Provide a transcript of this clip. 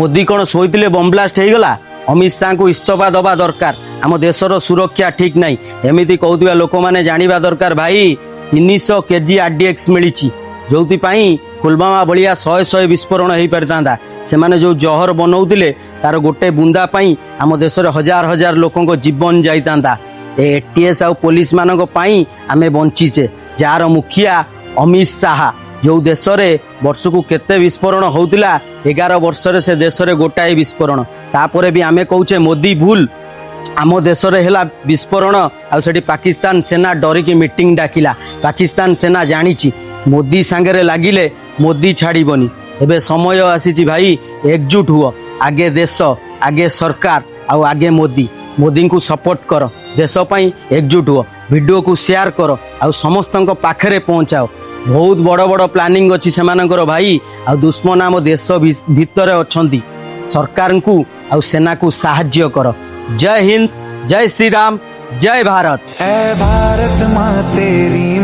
मोदी कौन शोते bomb blast हो गला। अमित शाह को इस्तीफा दबा दरकार। आम देशर सुरक्षा ठीक नहीं एमती कहूथिबा लोक माने जानिबा दरकार। भाई 300 केजी आरडीएक्स मिली जो पुलवामा भलिया 100 विस्फोरण हो पारिता से जो जहर बनाऊले तार गोटे बुंदा पाई आम देश हजार हजार लोकों जीवन जाता। एटीएस आ पुलिस मानक पाई आमे बंचीचे। जार मुखिया अमित शाह जो देश में वर्ष को केते विस्फोरण होता 11 वर्ष से देश में गोटाए विस्फोरण तापर भी आमे कहूचे मोदी भूल। आम देश है विस्फोरण आठी पाकिस्तान सेना डरिकी मीटिंग डाकिला। पाकिस्तान सेना जानी मोदी सांगरे लगिले मोदी छाड़बनी। एबे समय आसी भाई एकजुट हुआ। आगे देश आगे सरकार आगे मोदी। मोदी को सपोर्ट कर देश पाई एकजुट हुआ। वीडियो को शेयर कर आ समस्त पाखरे पहुँचाओ। बहुत बड़ बड़ प्लानिंग अच्छी से भाई आ दुश्मन आम देश भितर अच्छा सरकार को आ सेना को साहाय्य कर। जय हिंद, जय श्री राम, जय भारत। भारत माँ तेरी